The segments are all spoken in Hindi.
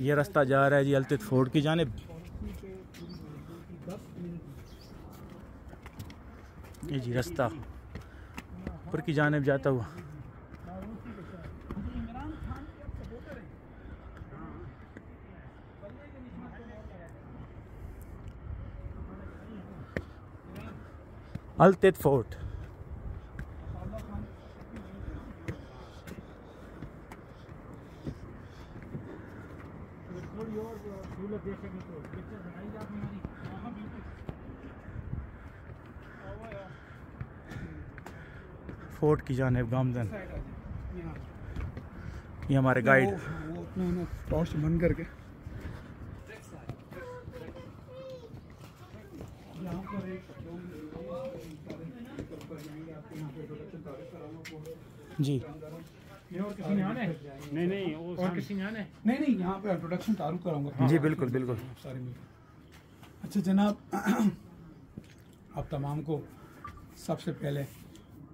ये रास्ता जा रहा है जी अल्तित फोर्ट की जानिब। ये जी रास्ता ऊपर की जानिब जाता हुआ। अल्तित फोर्ट। फोर्ट की जानिब गामजन। ये हमारे गाइड वो अपना टॉर्च बंद करके यहाँ पर एक जी। और किसी ने आना है? नहीं और किसी ने आना है? नहीं यहाँ पे इंट्रोडक्शन तारुफ कराऊंगा। जी बिल्कुल बिल्कुल। सारे मिलकर। अच्छा जनाब, आप तमाम को सबसे पहले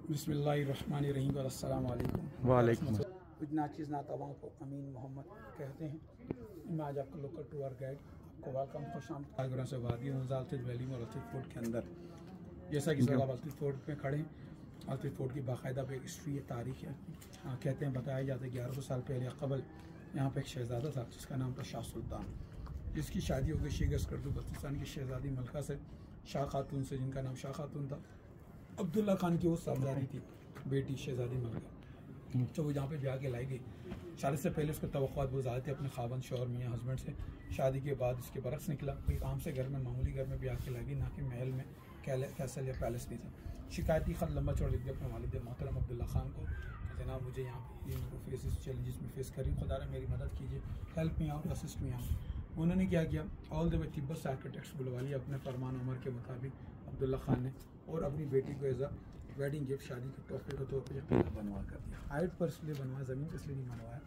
बिस्मिल्लाहिर्रहमानिर्रहीम अस्सलाम वालेकुम। वालेकुम। कुछ नाचीज़ नातवाओं को अमीन मोहम्मद कहते हैं। मैं आज आपका लोकल टूर गाइड आपको वेलकम खुशामद से वादी हूँ अल्तित वैली में अल्तित फोर्ट के अंदर। जैसा कि सब अल्तित फोर्ट में खड़े हैं, अल्तित फोर्ट की बाकायदा पे एक हिस्ट्री है, तारीख है। कहते हैं बताया जाता है 1100 साल पहले कबल यहाँ पे एक शहज़ादा था जिसका नाम था शाह सुल्तान, जिसकी शादी हो गई शीख अस्करदू बल्तिस्तान की शहज़ादी मलका से, शाह खातून से, जिनका नाम शाह खातून था। अब्दुल्ला खान की वो साहबजादी थी, बेटी शहज़ादी मलका, जो वो जहाँ पे ब्याह के लाई गई। शादी से पहले उसको तवक्कुआत बहुत ज़्यादा थे अपने खाबन शौहर मियाँ हस्बैंड से। शादी के बाद इसके बरक्स निकला, कोई आम से घर में मामूली घर में ब्याह के लाई गई, ना कि महल में कैसल या पैलेस नहीं था। शिकायती खत लंबा चौड़ा लिख दिया अपने वालिद मोहतरम अब्दुल्ला खान को कि जनाब मुझे यहाँ पे फेस चैलेंजेस में फेस करी, खुदा ने मेरी मदद कीजिए, help me out, assist me out. उन्होंने क्या किया, ऑल द वे तिब्बत से आर्किटेक्ट्स बुलवा लिया अपने फरमान उमर के मुताबिक अब्दुल्ला खान ने, और अपनी बेटी को एज अ वेडिंग गिफ्ट शादी के तोहफे के तौर पर किला बनवा कर दिया। हाइट पर इसलिए बनवाया, ज़मीन पर इसलिए नहीं बनवाया,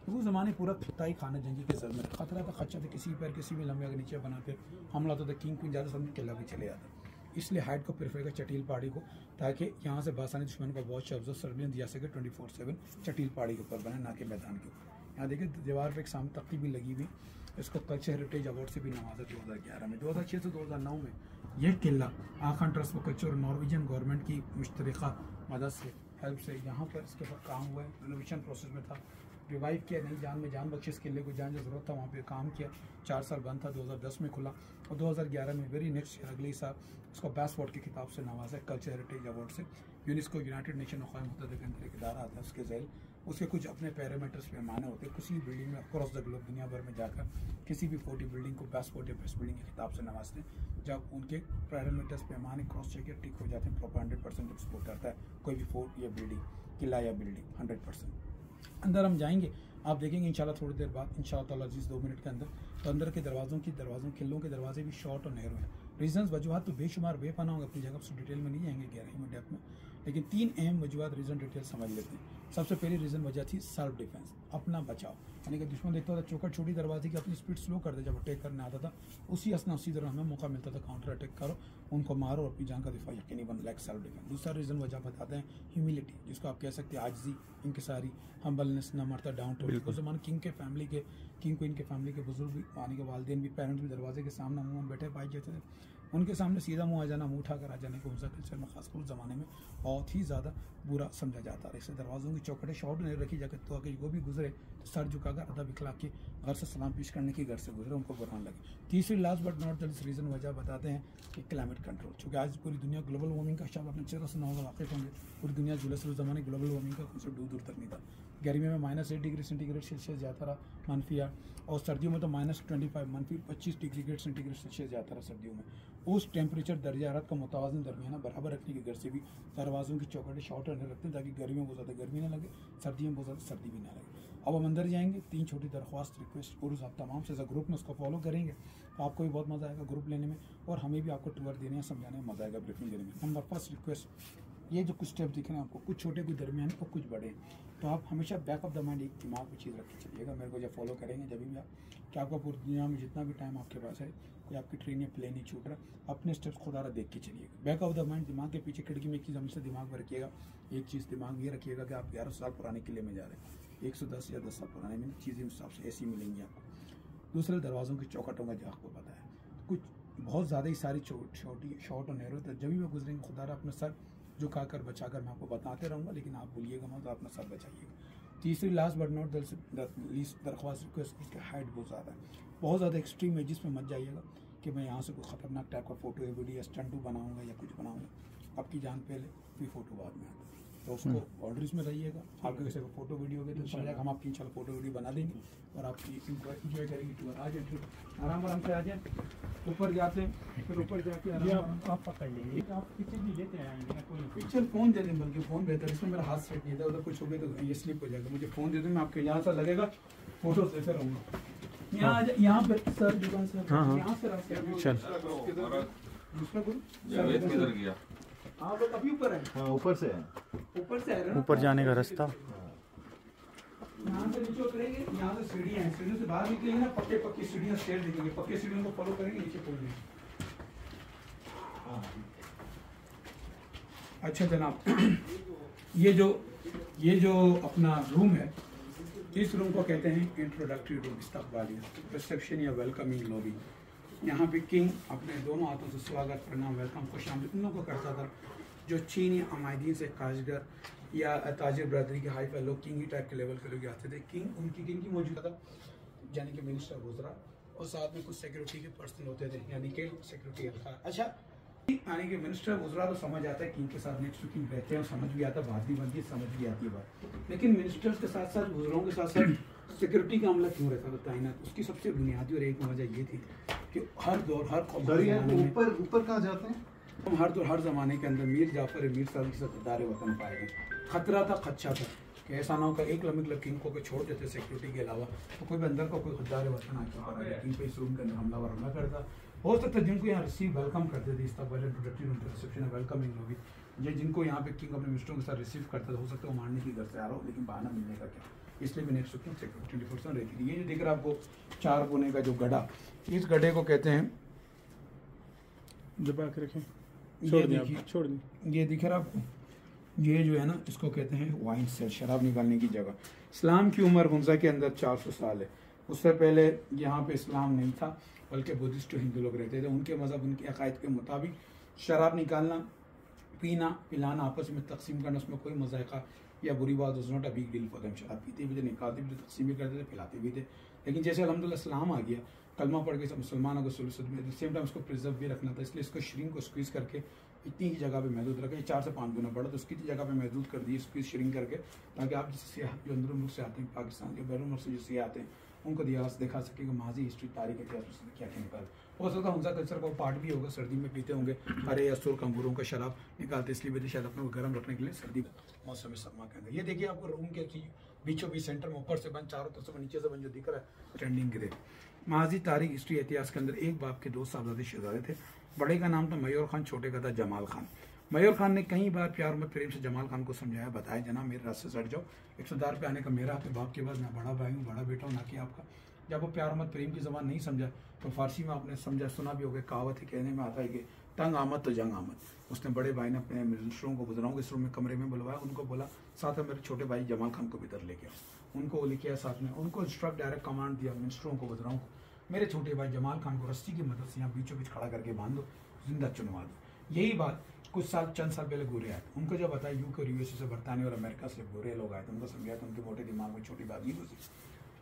वो ज़माने पूरा खिताई खाना जंगी के सर में खतरा था, खच्चा था, किसी पैर किसी भी लंबे अगर नीचे बनाते हमला होता था, किंग क्वीन ज़्यादा समझ किला भी चले जाता। इसलिए हाइट को प्रेफर किया चटील पहाड़ी को, ताकि यहाँ से बासानी दुश्मन का बहुत शब्द सर्विलेंस दिया सके 24/7 चटील पहाड़ी के ऊपर बने, ना कि मैदान के ऊपर। यहाँ देखिए दीवार पर एक सामने तख्ती भी लगी हुई, इसको कल्चर हेरिटेज अवार्ड से भी नवाजा 2011 में। 2006 से 2009 में यह किला आखान ट्रस्ट व कच्चर और नॉर्वेजियन गवर्नमेंट की मुश्तरका मदद से हेल्प से यहाँ पर इसके ऊपर काम हुआ है, रिनोवेशन प्रोसेस में था, रिवाइव किया, नई जान में जान बख्शी इस किले को, जहाँ जो ज़रूरत था वहाँ पे काम किया। 4 साल बंद था, 2010 में खुला और 2011 में वेरी नेक्स्ट ईयर अगले साल उसको बेस्ट फोर्ट की किताब से नवाजा कल्चर हेरिटेज अवार्ड से। यूनेस्को यूनाइटेड नेशन अक़वाम मुत्तहिदा के अंदर एक इदारा आता है, उसके ज़ैल उसके कुछ अपने पैरामीटर्स पैमाने होते हैं। किसी भी बिल्डिंग में अक्रॉस द ग्लोब दुनिया भर में जाकर किसी भी फोर्टी बिल्डिंग को बेस्ट फोर्ट या बेस्ट बिल्डिंग की किताब से नवाजते हैं। जब उनके पैरामीटर्स पैमाने क्रॉस चेक या टिक हो जाते हैं, प्रॉपर 100% एक्सपोर्ट करता है कोई भी फोर्ट या बिल्डिंग, किला या बिल्डिंग 100%। अंदर हम जाएंगे, आप देखेंगे इंशाल्लाह थोड़ी देर बाद इंशाल्लाह ताला अजीज़ 2 मिनट के अंदर, तो अंदर के दरवाज़ों किलों के दरवाजे भी शॉर्ट और नहरों हैं। रीजंस वजूहत तो बेशुमार बेपना होंगे, अपनी जगह से डिटेल में नहीं जाएंगे गहराई में डेप्थ में, लेकिन 3 अहम वजूहत रीज़न डिटेल समझ लेते हैं। सबसे पहली रीज़न वजह थी सेल्फ डिफेंस, अपना बचाव, यानी कि दुश्मन देखता था चौकट छोटी दरवाजे की अपनी स्पीड स्लो कर दे, जब अटैक करने आता था उसी असना उसी तरह हमें मौका मिलता था काउंटर अटैक करो, उनको मारो और अपनी जान का दिफा यकीनी बन, लाइक सेल्फ डिफेंस। दूसरा रीज़न वजह बताते हैं ह्यूमिलिटी, जिसको आप कह सकते हैं आजिज़ी, इंकिसारी, हम्बलनेस, न मरता डाउन टू। उस ज़माने किंग क्वीन के फैमिली के बुजुर्ग भी, यानी कि वालिदैन भी, पेरेंट्स भी दरवाजे के सामने मुँह बैठे पाए जाते थे, उनके सामने सीधा मुँह आ जाना, मुँह उठाकर आ जाने को उनका कल्चर में खासकर उस ज़माने में बहुत ही ज़्यादा बुरा समझा जाता है। इससे दरवाज़ों की चौकटें शॉर्ट नहीं रखी जाकर, तो अगर वो भी गुजरे तो सर झुकाकर अदब इखलाक के घर से सलाम पेश करने की घर से गुजरे, उनको बुरान लगे। तीसरी last but not the reason वजह बताते हैं कि क्लाइमेट कंट्रोल, चूँकि आज पूरी दुनिया ग्लोबल वार्मिंग का शायद अपने चेहरा से ना होगा वाकिफ होंगे, पूरी दुनिया जुलूस उस ज़माने ग्लोबल वार्मिंग का कुछ दूर तक नहीं था। गर्मी में -8 डिग्री सेंटीग्रेड सेल्सियस जाता रहा, -8, और सर्दियों में तो -25 -25 डिग्री सेंटीग्रेड सेल्सियस जाता रहा सर्दियों में। उस टेम्परेचर दर्जा हरारत का मुतवाज़िन दरमियाना बराबर रखने की घर से भी दरवाज़ों की चौकटें शॉर्ट रहने रखते हैं, ताकि गर्मियों में बहुत ज़्यादा गर्मी ना लगे, सर्दियों में बहुत ज़्यादा सर्दी भी ना लगे। अब हम अंदर जाएंगे, 3 छोटी दरख्वास्त रिक्वेस्ट और आप तमाम से ग्रुप में उसको फॉलो करेंगे तो आपको भी बहुत मज़ा आएगा ग्रुप लेने में, और हमें भी आपको टूर देने या समझाने में मज़ा आएगा, ब्रीफिंग देने में। नंबर फर्स्ट रिक्वेस्ट, ये जो कुछ स्टेप दिख रहे हैं आपको, कुछ छोटे कुछ दरमियान और कुछ बड़े, तो आप हमेशा बैक ऑफ द माइंड एक दिमाग में चीज़ रख के चलिएगा, मेरे को जब फॉलो करेंगे जब भी आप, कि आपका पूरी दुनिया में जितना भी टाइम आपके पास है, कोई आपकी ट्रेन या प्लेन नहीं छूट रहा, अपने स्टेप्स खुदारा देख के चलिएगा। बैक ऑफ द माइंड दिमाग के पीछे खिड़की में एक चीज़ हमेशा दिमाग में रखिएगा, एक चीज़ दिमाग में ये रखिएगा कि आप 1100 साल पुराने किले में जा रहे हैं, 110 या 10 साल पुराने में चीज़ें उस हिसाब से ऐसी मिलेंगी आपको। दूसरे दरवाज़ों की चौखटों का जो आपको पता है, कुछ बहुत ज़्यादा ही सारी छोटी शॉर्ट और नैरो, तो जब भी मैं गुजरेंगे खुदा अपना सर झुका कर बचा कर मैं आपको बताते रहूँगा, लेकिन आप भूलिएगा मत, अपना सर बचाइएगा। तीसरी लास्ट बट नॉट लीस्ट दरख्वास्त रिक्वेस्ट, उसकी हाइट बहुत ज़्यादा है, बहुत ज़्यादा एक्सट्रीम एजिस में मत जाइएगा कि मैं यहाँ से कोई ख़तरनाक टाइप का फ़ोटो या वीडियो या स्टंटू बनाऊँगा या कुछ बनाऊँगा। आपकी जान पहले फिर फ़ोटो बाद में आता है, तो उसको बाउंड्रीज में रहिएगा। आपके किसी को फोटो वीडियो होगी तो चल जाएगा, हम आपकी इंशाल्लाह फोटो वीडियो बना देंगे और आपकी इंजॉय करेंगे टूर। आ जाए आराम आराम से आ जाए, ऊपर जाते हैं, फिर ऊपर जाके आप पकड़ लीजिए, आप पिक्चर भी लेते आएंगे ना, कोई पिक्चर फ़ोन दे दें, बल्कि फ़ोन बेहतर, इसमें मेरा हाथ सेट नहीं था, उधर कुछ हो गया तो ये स्लिप हो जाएगा। मुझे फ़ोन दे दें, मैं आपके यहाँ से लगेगा फोटो देते रहूँगा। यहाँ पे सर दुकान से यहाँ से रास्ते चल दूसरा किधर गया? आप लोग अभी ऊपर है? हाँ ऊपर से है, ऊपर से आ रहे हैं, ऊपर जाने का रास्ता। यहाँ से नीचे उतरेंगे, यहाँ से सीढ़ियाँ हैं, सीढ़ियों से बाहर निकलेंगे ना, पक्की सीढ़ियाँ स्टेयर देखेंगे, पक्की सीढ़ियों को फॉलो करेंगे, नीचे पहुँचेंगे। अच्छा जनाब, ये जो अपना रूम है, इस रूम को कहते हैं इंट्रोडक्टरी रूम, इस्तकबालिया, रिसेप्शन या वेलकमिंग लॉबी। यहाँ पे किंग अपने दोनों हाथों से स्वागत, प्रणाम, वेलकम, खुश आमदीद उन लोगों को करता था जो चीन या अमायदीन से काशगर या ताजिर बरदरी के हाई फाई लोग, किंग ही टाइप के लेवल के लोग आते थे। किंग की मौजूदा था, यानी कि मिनिस्टर गुजरा, और साथ में कुछ सिक्योरिटी के पर्सन होते थे, यानी कि सिक्योरिटी था। अच्छा, यानी कि मिनिस्टर गुजरा तो समझ आता है, किंग के साथ नेक्स्ट टू किंग रहते हैं, समझ भी आता है, बात भी बनती है, समझ भी आती है बात। लेकिन मिनिस्टर्स के साथ साथ, गुजरों के साथ साथ सिक्योरिटी का अमला क्यों रहता था तैनात? उसकी सबसे बुनियादी और एक वजह ये थी कि हर दौर हर ऊपर कहाँ जाते हैं, हम हर ज़माने के अंदर मीर जाफर मीर साहब के साथ दार वतन पाए गए। खतरा था, खदशा था कि ऐसा ना हो कि एक लम्बे किंग को छोड़ देते सिक्योरिटी के अलावा, तो कोई भी अंदर का कोई खुदार वतन आके किंग पे इस रूम के अंदर हमला करता। हो सकता है जिनको यहाँ रिसीव वेलकम करते थे, इस्तकबाल इंट्रोडक्टरी रूम रिसेप्शन वेलकमिंग होगी, ये जिनको यहाँ पे किंग अपने मिनिस्टरों के साथ रिसीव करता था, हो सकता है वो मारने की घर से आ रहा हो, लेकिन बहाना मिलने का क्या, इसलिए भी नेक्स्ट किंग सिक्योरिटी 24% रहती थी। ये जो दिख रहा है आपको 4 कोने का जो गड्ढा, इस गड्ढे को कहते हैं, दबा के रखें, छोड़ दी, ये दिख रहा आपको, ये जो है ना, इसको कहते हैं वाइन सेल, शराब निकालने की जगह। इस्लाम की उम्र हुंजा के अंदर 400 साल है। उससे पहले यहाँ पे इस्लाम नहीं था, बल्कि बुद्धिस्ट हिंदू लोग रहते थे। उनके मज़हब, उनके अकायद के मुताबिक शराब निकालना, पीना, पिलाना, आपस में तकसीम करना, उसमें कोई मज़ायक़ा या बुरी बात उस not a big deal for them. शराब पीते भी थे, निकालते भी थे, तकसीम भी करते थे, पिलाते भी थे। लेकिन जैसे अल्हम्दुलिल्लाह इस्लाम आ गया, कलमा पढ़ के सब मुसलमानों को सेम टाइम उसको प्रिजर्व भी रखना था, इसलिए इसको श्रिंक को स्क्वीज़ करके इतनी ही जगह पे महदूद रखा। 4 से 5 गुना बड़ा, तो उसकी जगह पे महदूद कर दी, स्क्वीज़ श्रिंक करके, ताकि आप जिससे जो अंदर मुल्क से आते हैं, पाकिस्तान के बैरून मुल्क से जो सियाह आते हैं, उनको दिखा सके कि माजी हिस्ट्री, तारीख, इतिहास क्या क्या निकाल। हो सकता है उनका कल्चर का पार्ट भी होगा, सर्दी में पीते होंगे, अरे असुर कंगूरों का शराब निकालते, इसलिए भी शायद अपने को गर्म रखने के लिए सर्दी मौसम सरमा के अंदर। ये देखिए आपको रूम के बीचों बीच सेंटर में ऊपर से बंद, चारों तरफ से नीचे से बंद जो दिख रहा है ट्रेंडिंग गिरे। माजी तारीख, हिस्ट्री, इतिहास के अंदर एक बाप के 2 साहबजादे शहजादे थे। बड़े का नाम था मयूर खान, छोटे का था जमाल खान। मयूर खान ने कई बार प्यार में प्रेम से जमाल खान को समझाया, बताया, जनाब मेरे रास्ते से हट जाओ, इक़्तिदार पे आने का मेरा अपने बाप के बाद, मैं बड़ा भाई हूँ, बड़ा बेटा हूँ, ना कि आपका। जब वो प्यार मत प्रेम की ज़बान नहीं समझा, तो फारसी में आपने समझा, सुना भी होगा, कहावत है, कहने में आता है कि तंग आमद तो जंग आमद। उसने बड़े भाई ने अपने मिनिस्टरों को, गुजराओं के इस रूम में कमरे में बुलवाया, उनको बोला साथ में मेरे छोटे भाई जमाल खान को भी इधर लेके आओ। उनको वो लेके आया साथ में, उनको इंस्ट्रक्ट डायरेक्ट कमांड दिया मिनिस्टरों को, गुजराओं को, मेरे छोटे भाई जमाल खान को रस्सी की मदद से यहाँ बीचों बीच खड़ा करके बांध दो, जिंदा चुनवा दो। यही बात कुछ चंद साल पहले गोरे आए, उनको जब बताया यूके और यूएसए से, बरतानिया और अमेरिका से गोरे लोग आए, तो उनको समझाया, तो उनके मोटे दिमाग में छोटी बात नहीं घुसी।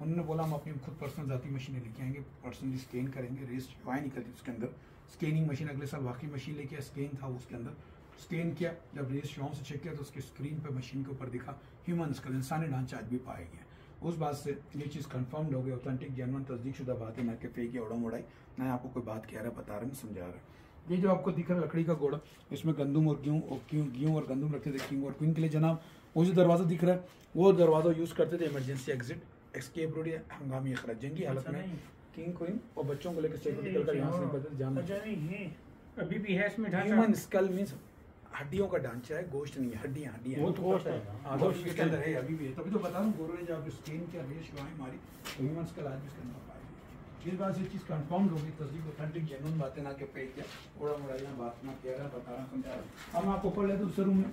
उन्होंने बोला हम अपनी खुद पर्सनल जाती मशीनें लेके आएंगे, पर्सनली स्कैन करेंगे, रेस वाई निकलती उसके अंदर, स्कैनिंग मशीन, अगले साल वाकई मशीन लेके स्कैन था उसके अंदर, स्कैन किया, जब रेस शॉम से चेक किया तो उसकी स्क्रीन पर मशीन के ऊपर दिखा ह्यूमन स्कल, इंसानी ढांचा आज भी पाया गया। उस बात से ये चीज़ कंफर्म हो गई, ऑथेंटिक, जेन्युइन, तस्दीक शुदा बात है, ना कि फेक या उड़म उड़ाई, ना आपको कोई बात कह रहा है, बता रहा है, समझा रहा है। ये जो आपको दिख रहा है लकड़ी का घोड़ा, इसमें गंदुम और गेहूँ और गंदुम रखते थे किंग और क्वीन के लिए। जनाब वो जो दरवाज़ा दिख रहा है, वो दरवाज़ा यूज़ करते थे इमरजेंसी एग्जिट, एस्केप रोड या हंगामी अखराज, जंगी हालत में किंग क्वीन और बच्चों को लेकर सिक्योरिटी का यहाँ से निकलते जान। अभी भी है इसमें ढांचा, ह्यूमन स्कल मींस हड्डियों का ढांचा है, गोश्त नहीं है, हड्डियाँ वो तो गोश्त है, गोश्त इसके अंदर है, अभी भी है। तभी तो बता रहा हूँ, गोरों ने जब स्किन क्या रेश हुआ मारी, तो ह्यूमन स्कल आज भी इसके अंदर पाई। इस बात से चीज़ कंफर्म हो गई, तस्दीक, ऑथेंटिक, जेन्युइन बातें, ना के फेक या उड़ा मुड़ाइया बात ना कह रहा, बता रहा, समझा रहा। हम आपको पढ़ लेते दूसरे रूम में,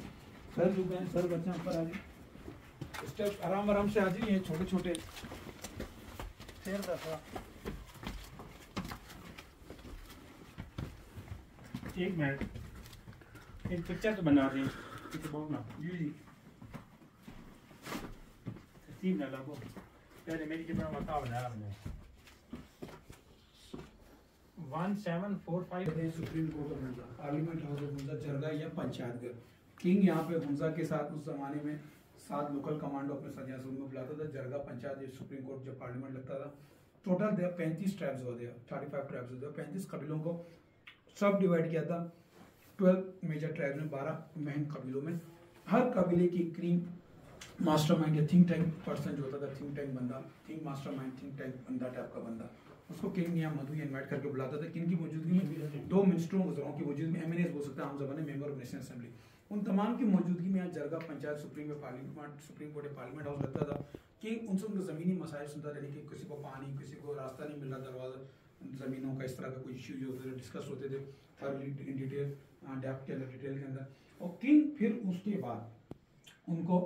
सर झुके हैं, सर बच्चे ऊपर आ जाइए, स्टेप आराम आराम से आ जाइए, छोटे छोटे शेर दफा एक मिनट, एक पिक्चर तो बना रही है बहुत ना जी जी तरतीब ना लगो पहले मेरी के बता बना रहा हमने 1745 supreme court of Hunza, parliament house of Hunza, जरगा या पंचायत घर। किंग यहाँ पे हुंजा के साथ उस जमाने में 7 लोकल कमांडो अपने साथ यहाँ में बुलाता था। जरगा पंचायत, ये सुप्रीम कोर्ट जब पार्लियामेंट लगता था। टोटल देयर 35 ट्राइब्स होते हैं, 35 ट्राइब्स होते हैं। 35 कबीलों को सब डिवाइड किया था 12 मेजर ट्राइब्स में, 12 मेन कबीलों में। हर कबीले की क्रीम मास्टरमाइंड या थिंक टैंक पर्सन जो होता था, थिंक टैंक बंदा, थिंक मास्टरमाइंड, थिंक टैंक बंदा टाइप का बंदा, उसको किंग या मधु इनवाइट करके बुलाता था। किंग की मौजूदगी में 2 मिनिस्टरों वज़राओं की मौजूदगी में, एमएनएस बोल सकते हैं आम ज़बान में, मेंबर ऑफ नेशनल असेंबली, उन तमाम की मौजूदगी में यहाँ जरगा पंचायत सुप्रीम में parliament, supreme court parliament house लगता था। किंग उनसे उनके ज़मीनी मसाइल सुनता था, कि किसी को पानी, किसी को रास्ता नहीं मिल रहा, दरवाजा ज़मीनों का, इस तरह का कोई इश्यू जो होते थे डिस्कस होते थे थर्ली इन डिटेल, डिटेल के अंदर। और किंग फिर उसके बाद उनको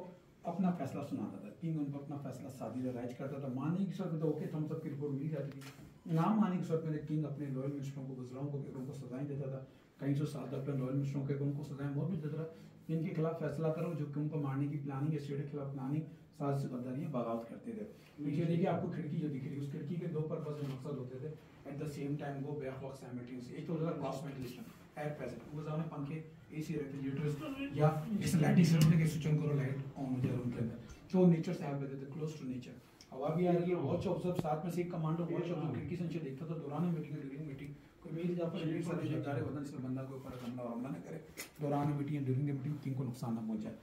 अपना फैसला सुनाता था। किंग उनको अपना फैसला सादी राइज करता था। मानने की सूरत में तो ओके, तो हम सबकी रिपोर्ट मिल जाती थी। नाम मानने की सूरत में किंग अपने लॉयल मिनिस्टरों को, वज़राओं को, उनको सजाएं देता था। कई सौ साल तक अपने लॉयल मिनिस्टरों के उनको सजाएं बहुत भी देता था। इनके खिलाफ फैसला करो, जो कि उनको मारने की प्लानिंग, स्टेट के खिलाफ प्लानिंग, साजिश गद्दारी, बगावत करते थे। नीचे देखिए आपको खिड़की जो दिख रही है, उस खिड़की के 2 पर्पस और मकसद होते थे। एट द सेम टाइम वो बैकवॉक साइमल्टेनियसली, एक तो होता था क्रॉस वेंटिलेशन, एयर पैसेज, वो ज़माने पंखे, एसी, रेफ्रिजरेटर्स या इस लाइटिंग सिस्टम के स्विच ऑन करो, लाइट ऑन हो जाए रूम के अंदर, जो नेचर से हेल्प देते थे, क्लोज टू नेचर। हवा भी आ रही है, वॉच ऑब्जर्व, साथ में से एक कमांडो वॉच ऑब्जर्व खिड़की से नीचे देखता था दौरान मीटिंग, ड्यूरिंग मीटिंग, कोई मेल जहाँ पर लीड सारे जब जा रहे होता है, जिसमें बंदा के ऊपर हमला न करे, दौरान meeting, during the meeting king को नुकसान न पहुंचाए।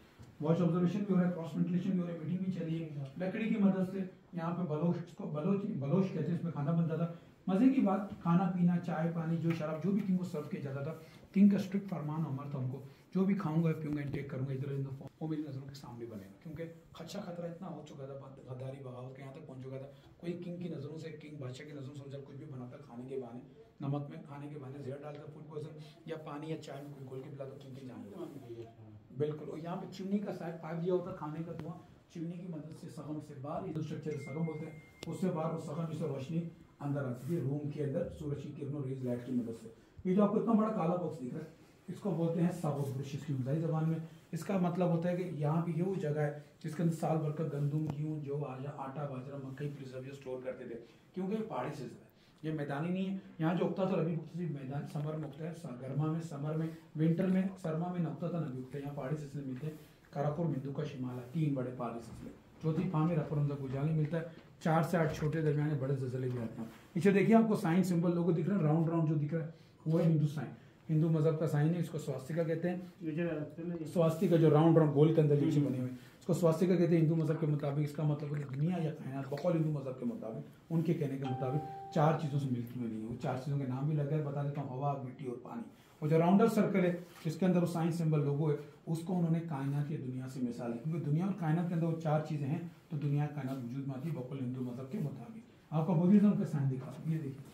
वॉच ऑब्जर्वेशन भी हो रहा है, क्रॉस वेंटिलेशन भी हो रहा है, मीटिंग भी चली है। लकड़ी की मदद से यहाँ पे बलोश, इसको बलोश कहते हैं, इसमें खाना बनता था। मजे की बात, खाना पीना, चाय पानी, जो शराब, जो भी किंग को सर्व किया जाता था, किंग का स्ट्रिक्ट फरमान अमर था उनको, जो भी खाऊंगा पीऊंगा, इनटेक करूंगा, इधर इन वो मेरी नज़रों के सामने बनेगा। क्योंकि खतरा इतना हो चुका था, गद्दारी बगावत के यहाँ तक पहुंच चुका था। कोई किंग की नज़रों से, किंग बादशाह की नज़रों से जब कुछ भी बनाता खाने के बहाने, नमक में खाने के बहाने जहर डालता, फूड पॉइजन, या पानी या चाय में कोई घोल के पिला, तो किंग की जान बिल्कुल। और यहाँ पे चिमनी का साइड पाइप दिया होता, खाने का धुआं चिमनी की मदद से सगम से बाहर, स्ट्रक्चर सगम बोलते हैं, उससे बाहर वो सगम से रोशनी अंदर आती है रूम के अंदर, सूरज की किरणों, रेज लाइट की मदद से। ये जो आपको इतना बड़ा काला बॉक्स दिख रहा है, इसको बोलते हैं साबुत ब्रश की हुंजाई ज़बान में। इसका मतलब होता है कि यहाँ पे ये वो जगह है जिसके अंदर साल भर का गंदम, गेहूँ, जौ, आटा, बाजरा, मकई, प्रिजर्व स्टोर करते थे। क्योंकि ये पहाड़ी से है, ये मैदानी नहीं है। यहाँ जो उगता था रबी उगती मैदान, समर में उगता है, गर्मा में, समर में, विंटर में, सरमा में न उगता था, नबी उगता है। यहाँ पहाड़ी सिलसिले मिलते हैं, करापुर, मिंदू का, शिमाला, 3 बड़े पहाड़ी सिलसिले। चौथी फार्म में रफरमजा गुजाली मिलता है। 4 से 8 छोटे दरमियाने बड़े जलजले भी आते हैं। नीचे देखिए आपको साइन सिंबल लोगों दिख रहे हैं, राउंड राउंड जो दिख रहा है वो है हिंदू साइन, हिंदू मजहब का साइन है। इसको स्वास्तिका कहते हैं। स्वास्तिका जो राउंड राउंड गोल के अंदर नीचे बने हुए, इसको स्वास्तिका कहते हैं। हिंदू मजहब के मुताबिक इसका मतलब है कि दुनिया या कायनात बकौल हिंदू मजहब के मुताबिक, उनके कहने के मुताबिक 4 चीज़ों से मिलती हुई नहीं है। वो 4 चीज़ों के नाम भी लग गए, बता देता हूँ, हवा, मिट्टी और पानी। और जो राउंडर सर्कल है जिसके अंदर वो साइन सिंबल लोगो है, उसको उन्होंने कायनात या दुनिया से मिसाल दी, क्योंकि दुनिया और कायनात के अंदर वो 4 चीज़ें हैं, तो दुनिया कायनात वजूद में आती है बकौल हिंदू मजहब के मुताबिक। आपको बुद्धिज्म का साइन दिखा, ये देखिए,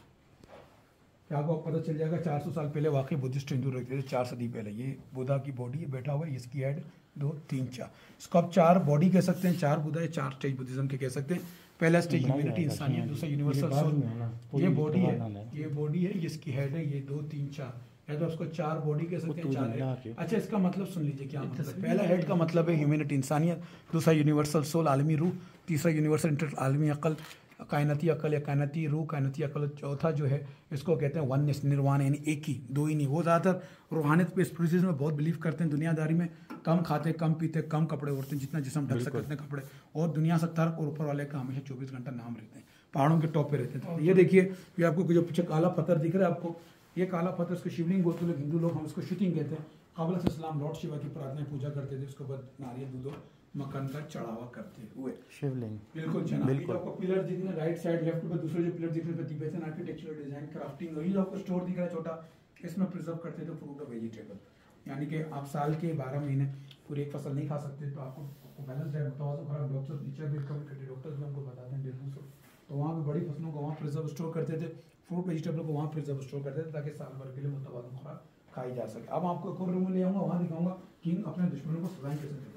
क्या आपको पता चल जाएगा 400 साल पहले वाकई बुद्धिस्ट हिंदू रहते थे, 4 सदी पहले। ये बुद्धा की बॉडी है, बैठा हुआ है, इसकी हेड 2, 3, 4, इसको आप 4 बॉडी कह सकते हैं, 4 बुद्धा है, 4 स्टेज बुद्धिज्म के कह सकते हैं। पहला स्टेज ह्यूमैनिटी, इंसानियत, दूसरा यूनिवर्सल सोल, ये बॉडी है, ये बॉडी है, ये इसकी हेड है, ये 2, 3, 4, या तो उसको 4 बॉडी कह सकते हैं, 4 हेड। अच्छा, इसका मतलब सुन लीजिए क्या मतलब है। पहला हेड का मतलब है ह्यूमैनिटी, इंसानियत, दूसरा यूनिवर्सल सोल, आलमी रूह, तीसरा यूनिवर्सल इंटर, आलमी अकल, कायनती अकल या कायनती रूह, कायनती अकल। चौथा जो है इसको कहते हैं वननेस, निर्वाण, यानी एक ही, 2 ही नहीं। वो ज़्यादातर रूहानियत पे, स्पिरिचुअलिज्म में बहुत बिलीव करते हैं। दुनियादारी में कम खाते, कम पीते, कम कपड़े ओढ़ते हैं, जितना जिसम ढक सकते उतने कपड़े, और दुनिया से तर्क और ऊपर वाले का हमेशा 24 घंटा नाम रहते हैं, पहाड़ों के टॉप पे रहते हैं। ये देखिए, ये आपको जो पीछे काला पत्थर दिख रहा है आपको, ये काला पत्थर, इसको शिवलिंग बोलते हैं हिंदू लोग, हम इसको शूटिंग कहते हैं। काबल से इस्लाम लॉर्ड शिवा की प्रार्थना पूजा करते थे, उसके बाद नारियल, दूध और मक्खन का चढ़ावा करते हुए शिवलिंग। बिल्कुल जनाब, ये आपको पिलर दिख रहे हैं राइट साइड लेफ्ट पे, दूसरे जो पिलर दिख रहे हैं तिब्बतन आर्किटेक्चरल डिजाइन, क्राफ्टिंग। ये जो आपको स्टोर दिख रहा है छोटा, इसमें प्रिजर्व करते थे फ्रूट और वेजिटेबल, यानी कि आप साल के 12 महीने पूरी एक फसल नहीं खा सकते, तो आपको बैलेंस डाइट, मुतवाज़िन खुराक, डॉक्टर नीचे भी रिकमेंड करते, डॉक्टर्स भी हमको बताते हैं 150, तो वहाँ पे बड़ी फसलों को वहाँ प्रिजर्व स्टोर करते थे, फ्रूट वेजिटेबल को वहाँ प्रिजर्व स्टोर करते थे, ताकि साल भर के लिए मुतवाज़िन खुराक खाई जा सके। अब आपको एक और रूम में ले आऊँगा, वहाँ दिखाऊंगा किंग अपने दुश्मनों को सजाएं कैसे देते हैं।